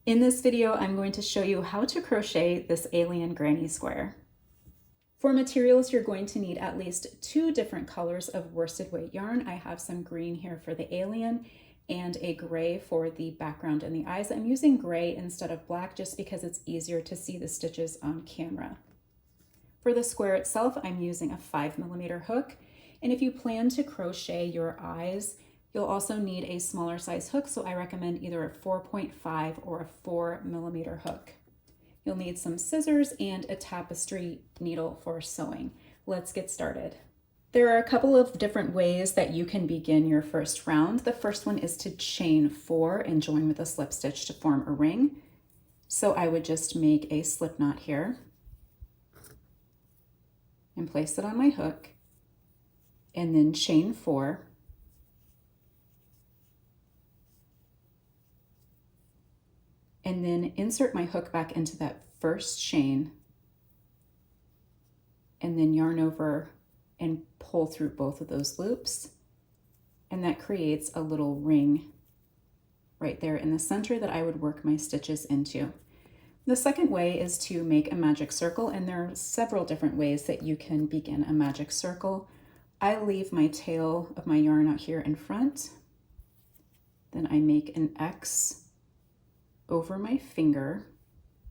In this video, I'm going to show you how to crochet this alien granny square. For materials, you're going to need at least 2 different colors of worsted weight yarn. I have some green here for the alien and a gray for the background and the eyes. I'm using gray instead of black just because it's easier to see the stitches on camera. For the square itself, I'm using a 5mm hook. And if you plan to crochet your eyes, you'll also need a smaller size hook, so I recommend either a 4.5 or a 4mm hook. You'll need some scissors and a tapestry needle for sewing. Let's get started. There are a couple of different ways that you can begin your first round. The first one is to chain 4 and join with a slip stitch to form a ring. So I would just make a slip knot here and place it on my hook, and then chain 4. And then insert my hook back into that first chain, and then yarn over and pull through both of those loops. And that creates a little ring right there in the center that I would work my stitches into. The second way is to make a magic circle, and there are several different ways that you can begin a magic circle. I leave my tail of my yarn out here in front. Then I make an X over my finger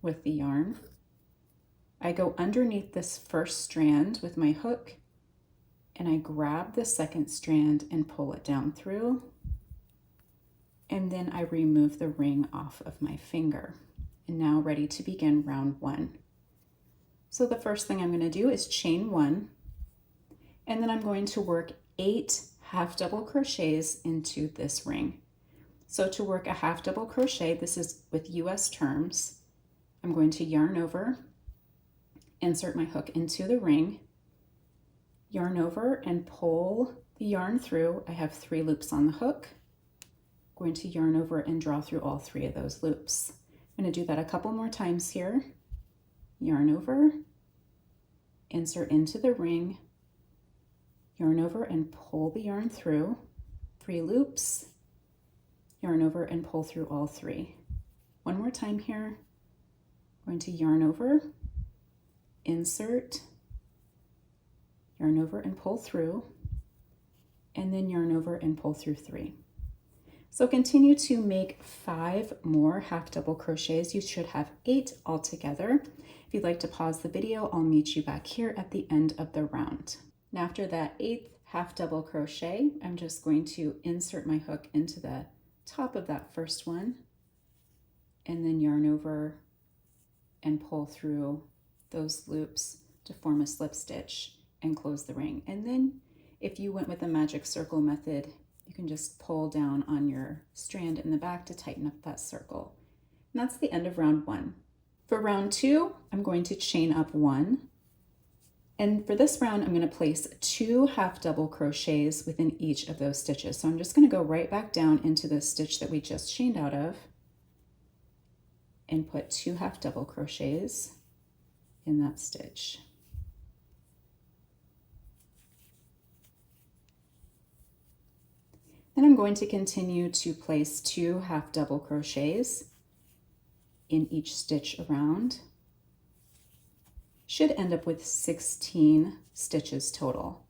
with the yarn. I go underneath this first strand with my hook, and I grab the second strand and pull it down through. And then I remove the ring off of my finger. And now ready to begin round 1. So the first thing I'm going to do is chain 1, and then I'm going to work 8 half double crochets into this ring. So to work a half double crochet, this is with US terms, I'm going to yarn over, insert my hook into the ring, yarn over and pull the yarn through. I have 3 loops on the hook. I'm going to yarn over and draw through all 3 of those loops. I'm going to do that a couple more times here. Yarn over, insert into the ring, yarn over and pull the yarn through, 3 loops, yarn over and pull through all 3. One more time here. I'm going to yarn over, insert, yarn over and pull through, and then yarn over and pull through 3. So continue to make 5 more half double crochets. You should have 8 altogether. If you'd like to pause the video, I'll meet you back here at the end of the round. And after that 8th half double crochet, I'm just going to insert my hook into the top of that first one, and then yarn over and pull through those loops to form a slip stitch and close the ring. And then if you went with the magic circle method, you can just pull down on your strand in the back to tighten up that circle. And that's the end of round 1. For round 2, I'm going to chain up 1. And for this round, I'm going to place 2 half double crochets within each of those stitches. So I'm just going to go right back down into the stitch that we just chained out of and put 2 half double crochets in that stitch. Then I'm going to continue to place 2 half double crochets in each stitch around. Should end up with 16 stitches total.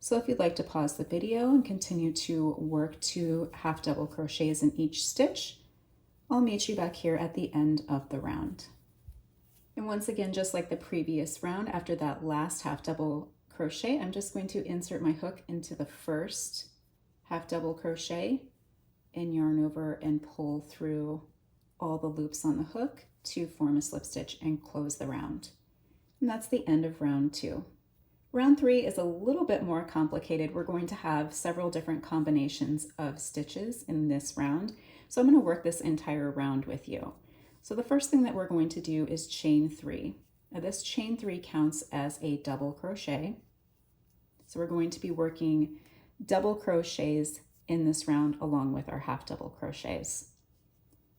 So if you'd like to pause the video and continue to work 2 half double crochets in each stitch, I'll meet you back here at the end of the round. And once again, just like the previous round, after that last half double crochet, I'm just going to insert my hook into the first half double crochet and yarn over and pull through all the loops on the hook to form a slip stitch and close the round. And that's the end of round 2. Round 3 is a little bit more complicated. We're going to have several different combinations of stitches in this round. So I'm going to work this entire round with you. So the first thing that we're going to do is chain 3. Now this chain 3 counts as a double crochet. So we're going to be working double crochets in this round along with our half double crochets.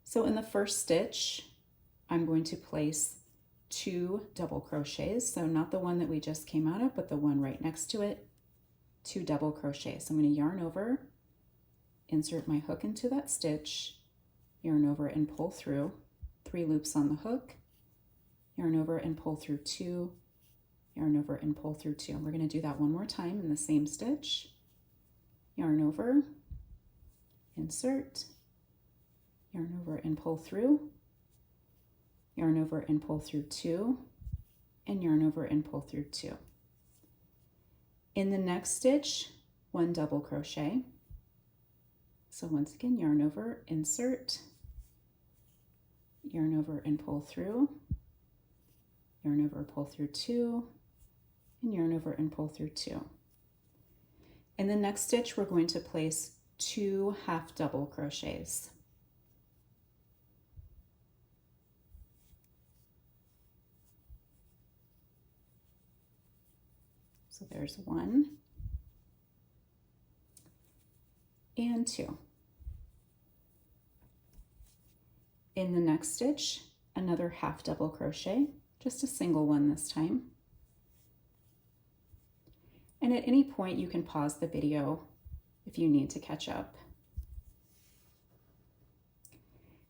So in the first stitch, I'm going to place 2 double crochets. So not the one that we just came out of, but the one right next to it, 2 double crochets. So I'm going to yarn over, insert my hook into that stitch, yarn over and pull through, 3 loops on the hook, yarn over and pull through 2, yarn over and pull through 2. We're going to do that one more time in the same stitch. Yarn over, insert, yarn over and pull through, yarn over and pull through 2, and yarn over and pull through 2. In the next stitch, 1 double crochet. So once again, yarn over, insert, yarn over and pull through, yarn over, pull through 2, and yarn over and pull through 2. In the next stitch, we're going to place 2 half double crochets. So there's 1 and 2. In the next stitch, another half double crochet, just a single one this time. And at any point you can pause the video if you need to catch up.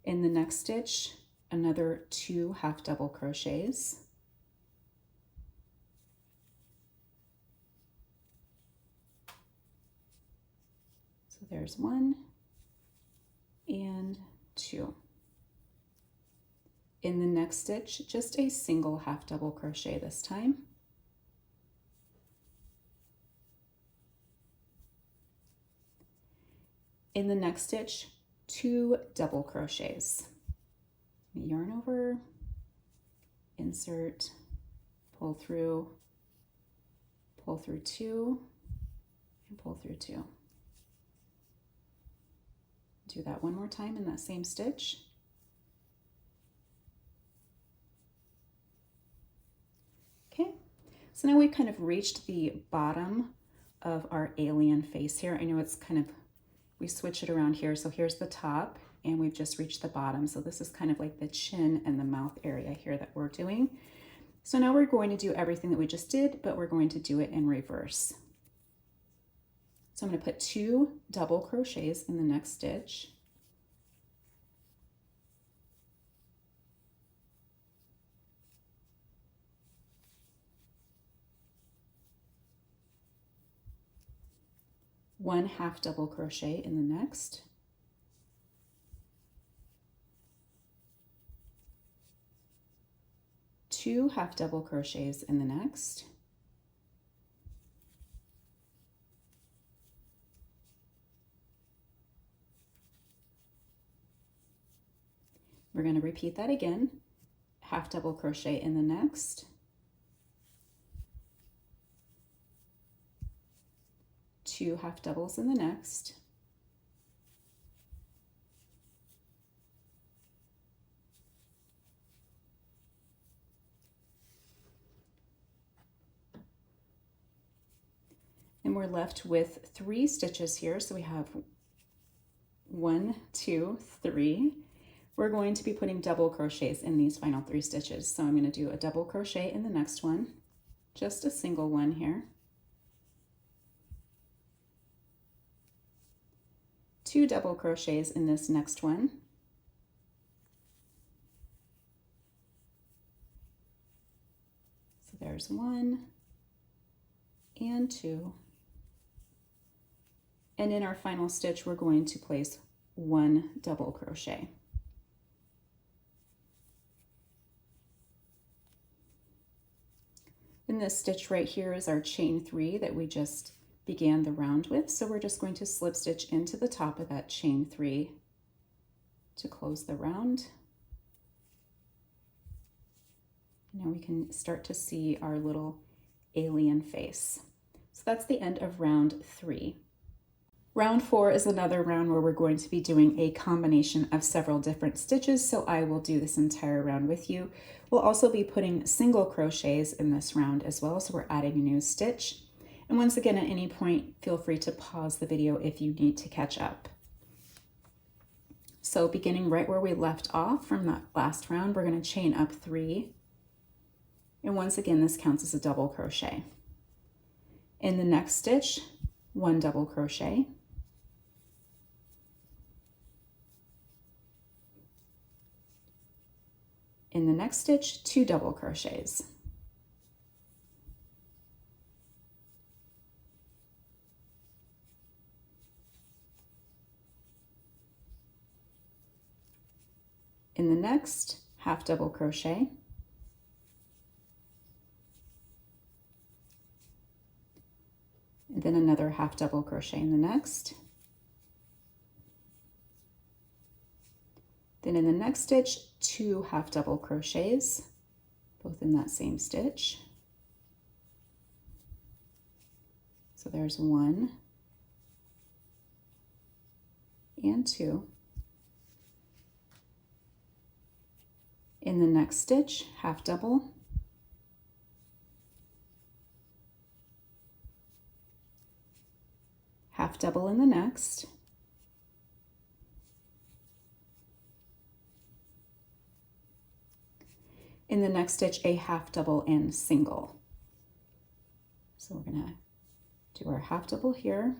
In the next stitch, another 2 half double crochets. So there's 1 and 2. In the next stitch, just a single half double crochet this time. In the next stitch, 2 double crochets. Yarn over, insert, pull through 2, and pull through 2. Do that one more time in that same stitch. Okay, so now we've kind of reached the bottom of our alien face here. I know it's kind of, we switch it around here. So here's the top and we've just reached the bottom. So this is kind of like the chin and the mouth area here that we're doing. So now we're going to do everything that we just did, but we're going to do it in reverse. So I'm going to put 2 double crochets in the next stitch. One half double crochet in the next. Two half double crochets in the next. We're going to repeat that again. Half double crochet in the next. 2 half doubles in the next. And we're left with 3 stitches here. So we have 1, 2, 3. We're going to be putting double crochets in these final 3 stitches. So I'm going to do a double crochet in the next one, just a single one here. 2 double crochets in this next one. So there's 1 and 2. And in our final stitch, we're going to place 1 double crochet. And this stitch right here is our chain 3 that we just began the round with. So we're just going to slip stitch into the top of that chain 3 to close the round. Now we can start to see our little alien face. So that's the end of round 3. Round 4 is another round where we're going to be doing a combination of several different stitches, so I will do this entire round with you. We'll also be putting single crochets in this round as well, so we're adding a new stitch. And once again, at any point, feel free to pause the video if you need to catch up. So beginning right where we left off from that last round, we're going to chain up 3. And once again, this counts as a double crochet. In the next stitch, 1 double crochet. In the next stitch, 2 double crochets. In the next, half double crochet. And then another half double crochet in the next. Then in the next stitch, 2 half double crochets, both in that same stitch. So there's 1 and 2. In the next stitch, half double. Half double in the next. In the next stitch, a half double and single. So we're gonna do our half double here.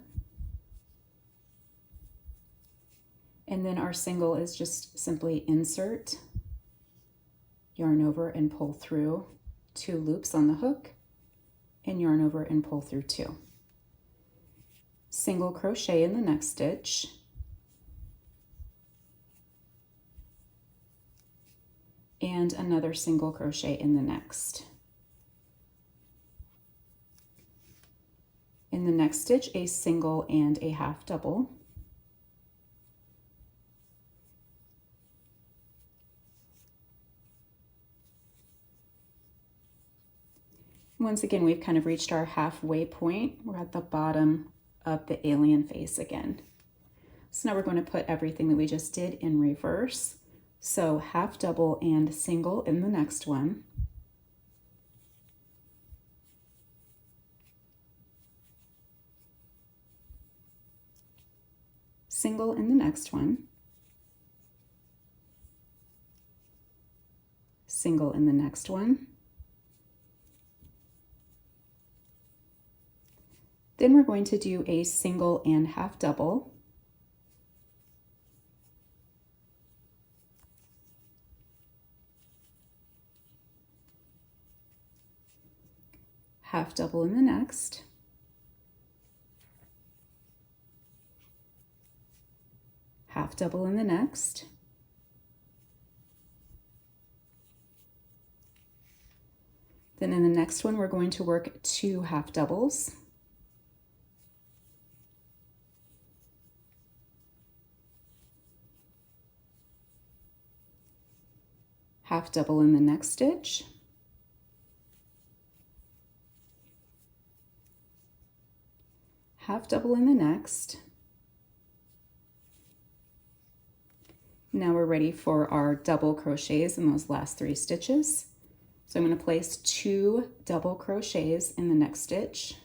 And then our single is just simply insert, yarn over and pull through 2 loops on the hook, and yarn over and pull through 2. Single crochet in the next stitch. And another single crochet in the next. In the next stitch, a single and a half double. Once again, we've kind of reached our halfway point. We're at the bottom of the alien face again. So now we're going to put everything that we just did in reverse. So half double and single in the next one. Single in the next one. Single in the next one. Then we're going to do a single and half double. Half double in the next. Half double in the next. Then in the next one, we're going to work 2 half doubles. Half double in the next stitch. Half double in the next. Now we're ready for our double crochets in those last 3 stitches. So I'm going to place 2 double crochets in the next stitch.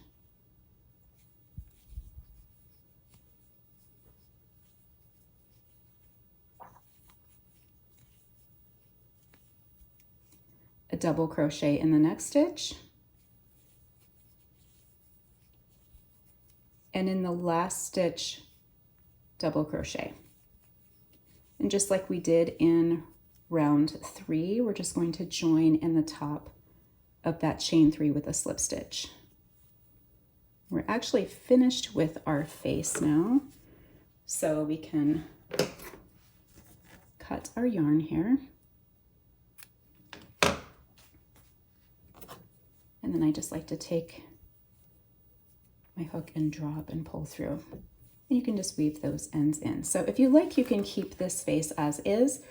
A double crochet in the next stitch. And in the last stitch, double crochet. And just like we did in round 3, we're just going to join in the top of that chain 3 with a slip stitch. We're actually finished with our face now, so we can cut our yarn here. And then I just like to take my hook and drop and pull through. And you can just weave those ends in. So if you like, you can keep this face as is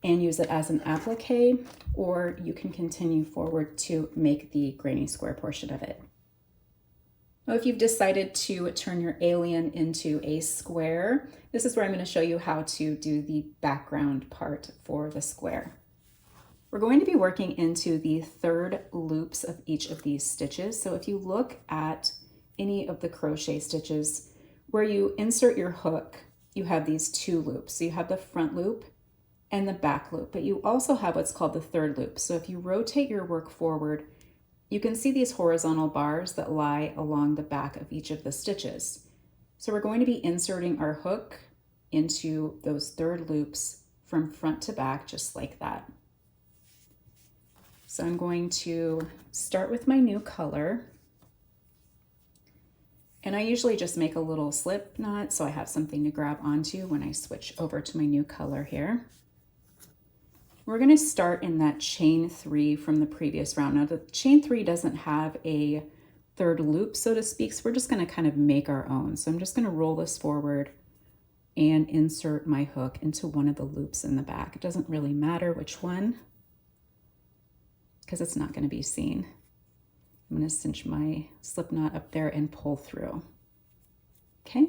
and use it as an applique, or you can continue forward to make the granny square portion of it. Now, if you've decided to turn your alien into a square, this is where I'm going to show you how to do the background part for the square. We're going to be working into the 3rd loops of each of these stitches. So if you look at any of the crochet stitches where you insert your hook, you have these 2 loops. So you have the front loop and the back loop, but you also have what's called the 3rd loop. So if you rotate your work forward, you can see these horizontal bars that lie along the back of each of the stitches. So we're going to be inserting our hook into those 3rd loops from front to back, just like that. So I'm going to start with my new color. And I usually just make a little slip knot so I have something to grab onto when I switch over to my new color here. We're going to start in that chain 3 from the previous round. Now the chain 3 doesn't have a third loop, so to speak, so we're just going to kind of make our own. So I'm just going to roll this forward and insert my hook into one of the loops in the back. It doesn't really matter which one because it's not going to be seen. I'm going to cinch my slip knot up there and pull through. Okay,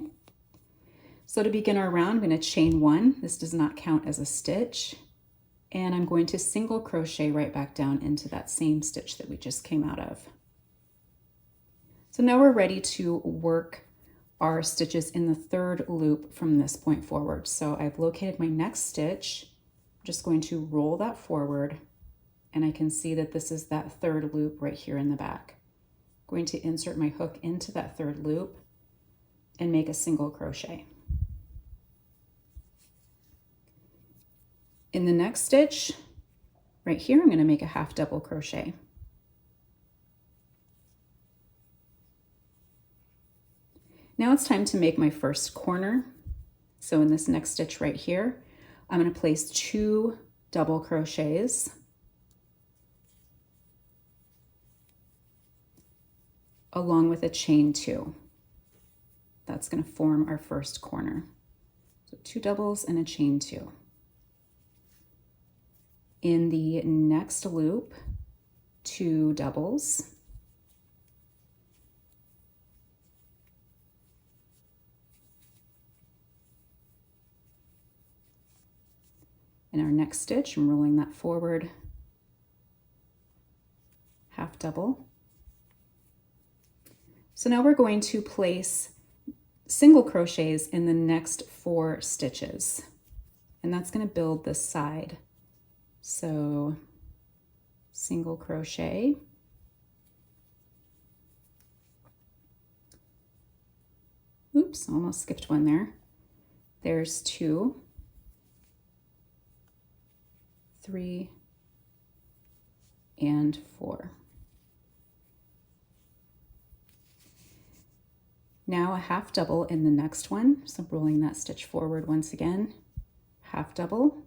so to begin our round, I'm going to chain 1. This does not count as a stitch. And I'm going to single crochet right back down into that same stitch that we just came out of. So now we're ready to work our stitches in the third loop from this point forward. So I've located my next stitch. I'm just going to roll that forward, and I can see that this is that third loop right here in the back. I'm going to insert my hook into that third loop and make a single crochet. In the next stitch, right here, I'm going to make a half double crochet. Now it's time to make my first corner. So in this next stitch right here, I'm going to place 2 double crochets along with a chain 2. That's going to form our first corner. So 2 doubles and a chain 2. In the next loop, 2 doubles. In our next stitch, I'm rolling that forward, half double. So now we're going to place single crochets in the next 4 stitches, and that's going to build this side. So single crochet, oops, almost skipped one there. There's 2, 3, and 4. Now a half double in the next one. So rolling that stitch forward once again, half double.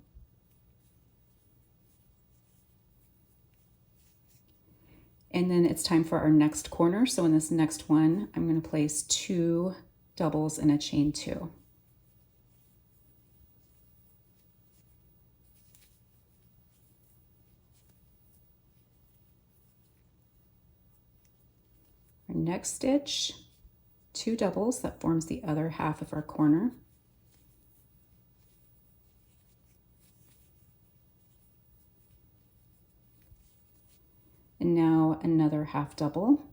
And then it's time for our next corner. So in this next one, I'm going to place 2 doubles and a chain 2. Our next stitch, 2 doubles, that forms the other half of our corner. And now another half double.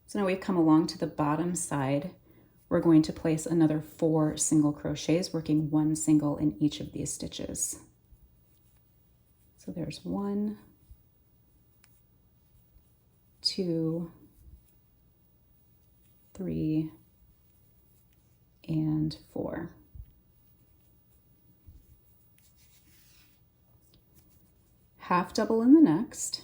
So now we've come along to the bottom side. We're going to place another 4 single crochets, working 1 single in each of these stitches. So there's 1, 2, 3, and 4. Half double in the next.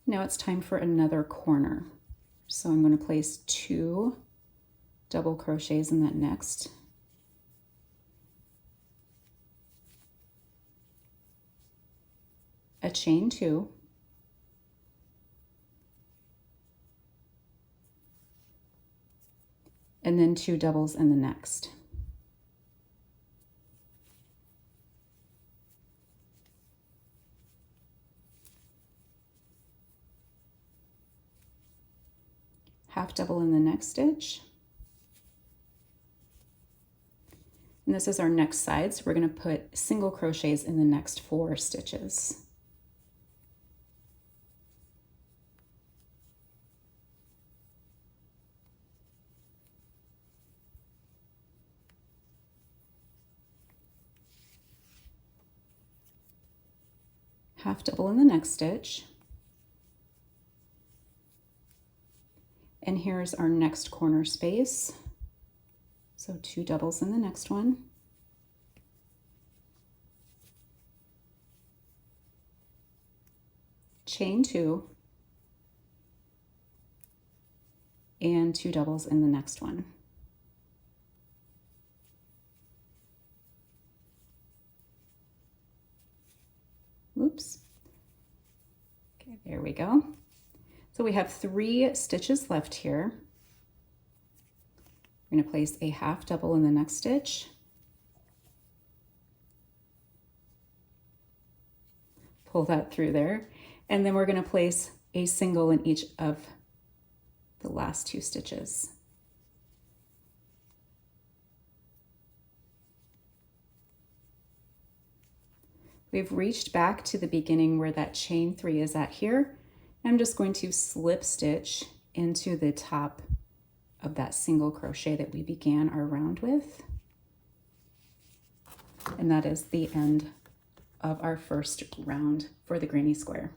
Now it's time for another corner. So I'm going to place 2 double crochets in that next. A chain 2. And then 2 doubles in the next. Half double in the next stitch. And this is our next side, so we're going to put single crochets in the next 4 stitches. Half double in the next stitch. And here's our next corner space. So 2 doubles in the next one. Chain 2 and 2 doubles in the next one. Oops. Okay, there we go. So we have 3 stitches left here. We're going to place a half double in the next stitch. Pull that through there. And then we're going to place a single in each of the last 2 stitches. We've reached back to the beginning where that chain 3 is at here. I'm just going to slip stitch into the top of that single crochet that we began our round with. And that is the end of our first round for the granny square.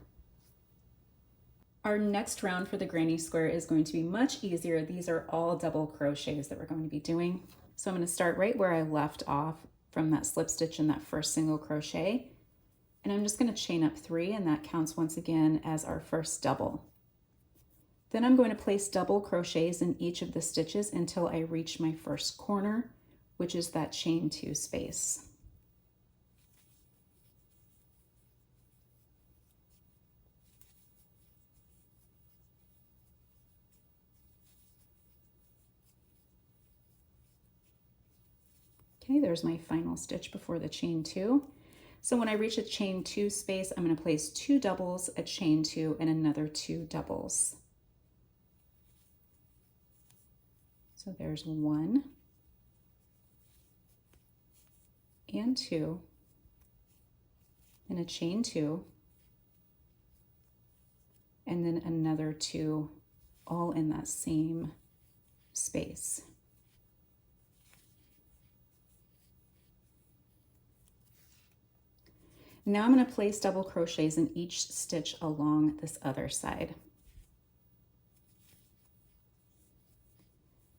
Our next round for the granny square is going to be much easier. These are all double crochets that we're going to be doing. So I'm going to start right where I left off from that slip stitch in that first single crochet. And I'm just going to chain up 3, and that counts once again as our first double. Then I'm going to place double crochets in each of the stitches until I reach my first corner, which is that chain 2 space. Okay, there's my final stitch before the chain 2. So when I reach a chain 2 space, I'm going to place 2 doubles, a chain 2, and another 2 doubles. So there's 1 and 2, and a chain 2, and then another 2, all in that same space. Now I'm going to place double crochets in each stitch along this other side.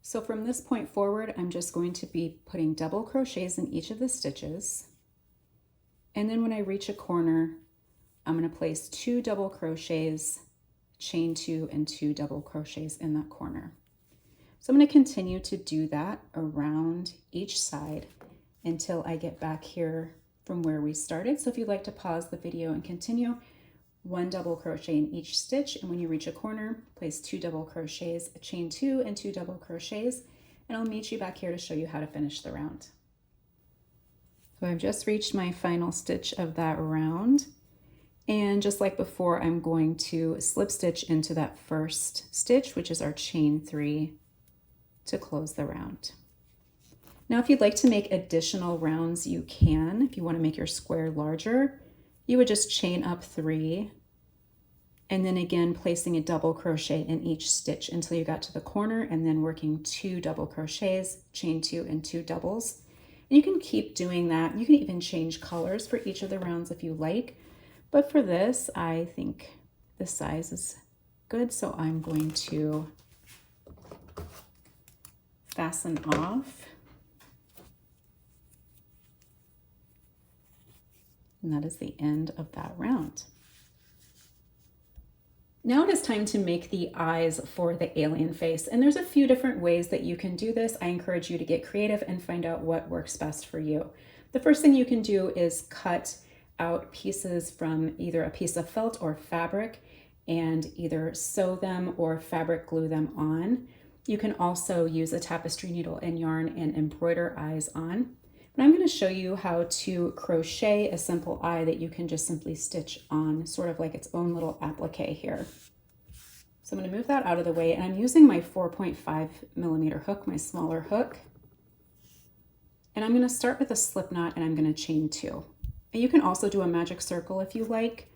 So from this point forward, I'm just going to be putting double crochets in each of the stitches. And then when I reach a corner, I'm going to place 2 double crochets, chain 2, and 2 double crochets in that corner. So I'm going to continue to do that around each side until I get back here from where we started. So if you'd like to pause the video and continue, 1 double crochet in each stitch, and when you reach a corner, place 2 double crochets, a chain 2, and 2 double crochets, and I'll meet you back here to show you how to finish the round. So I've just reached my final stitch of that round, and just like before, I'm going to slip stitch into that first stitch, which is our chain 3, to close the round. Now, if you'd like to make additional rounds, you can. If you want to make your square larger, you would just chain up 3, and then again placing a double crochet in each stitch until you got to the corner, and then working 2 double crochets, chain 2, and 2 doubles. And you can keep doing that. You can even change colors for each of the rounds if you like, but for this, I think the size is good, so I'm going to fasten off. And that is the end of that round. Now it is time to make the eyes for the alien face. And there's a few different ways that you can do this. I encourage you to get creative and find out what works best for you. The first thing you can do is cut out pieces from either a piece of felt or fabric and either sew them or fabric glue them on. You can also use a tapestry needle and yarn and embroider eyes on. But I'm going to show you how to crochet a simple eye that you can just simply stitch on, sort of like its own little applique here. So I'm going to move that out of the way, and I'm using my 4.5mm hook, my smaller hook. And I'm going to start with a slip knot, and I'm going to chain 2. And you can also do a magic circle if you like.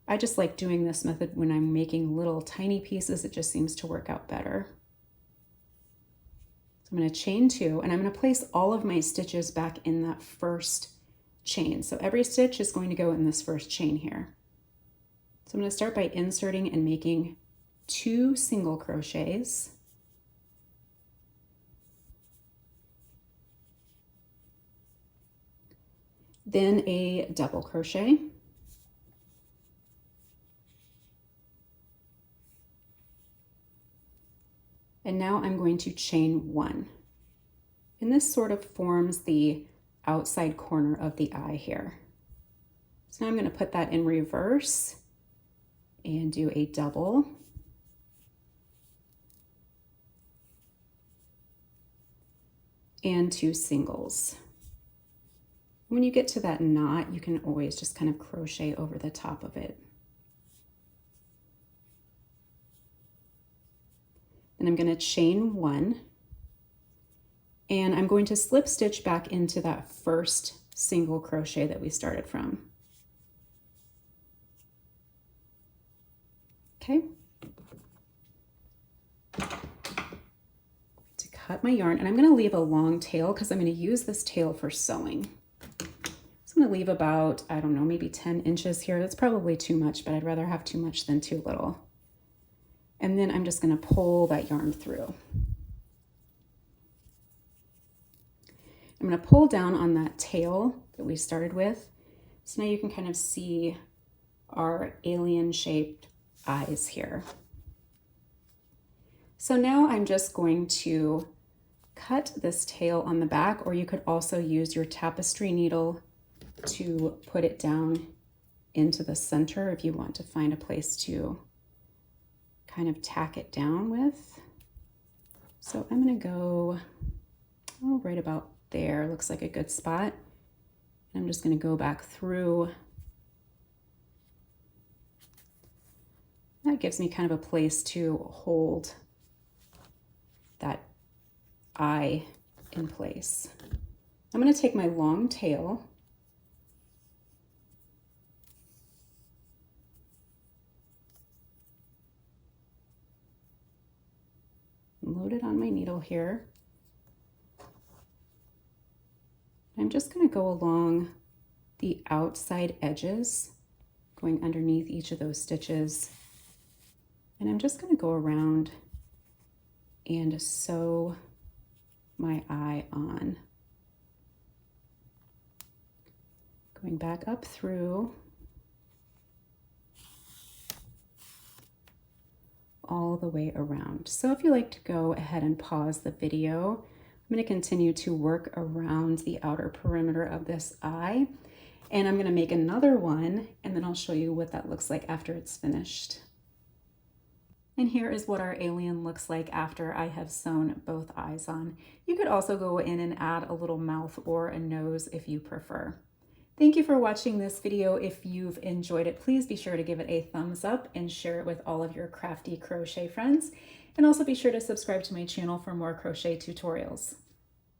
I just like doing this method when I'm making little tiny pieces. It just seems to work out better. So I'm going to chain 2, and I'm going to place all of my stitches back in that first chain. So every stitch is going to go in this first chain here. So I'm going to start by inserting and making 2 single crochets. then a double crochet, and now I'm going to chain 1. And this sort of forms the outside corner of the eye here. So now I'm going to put that in reverse and do a double. And 2 singles. When you get to that knot, you can always just kind of crochet over the top of it. Then I'm going to chain 1, and I'm going to slip stitch back into that first single crochet that we started from. Okay. To cut my yarn, and I'm going to leave a long tail because I'm going to use this tail for sewing. So I'm going to leave about, I don't know, maybe 10 inches here. That's probably too much, but I'd rather have too much than too little. And then I'm just going to pull that yarn through. I'm going to pull down on that tail that we started with. So now you can kind of see our alien shaped eyes here. So now I'm just going to cut this tail on the back, or you could also use your tapestry needle to put it down into the center if you want to find a place to kind of tack it down with. So I'm going to go right about there. Looks like a good spot. And I'm just going to go back through. That gives me kind of a place to hold that eye in place. I'm going to take my long tail and load it on my needle here. I'm just going to go along the outside edges, going underneath each of those stitches. And I'm just going to go around and sew my eye on. Going back up through all the way around. So if you like to go ahead and pause the video, I'm going to continue to work around the outer perimeter of this eye, and I'm going to make another one, and then I'll show you what that looks like after it's finished. And here is what our alien looks like after I have sewn both eyes on. You could also go in and add a little mouth or a nose if you prefer. Thank you for watching this video. If you've enjoyed it, please be sure to give it a thumbs up and share it with all of your crafty crochet friends. And also be sure to subscribe to my channel for more crochet tutorials.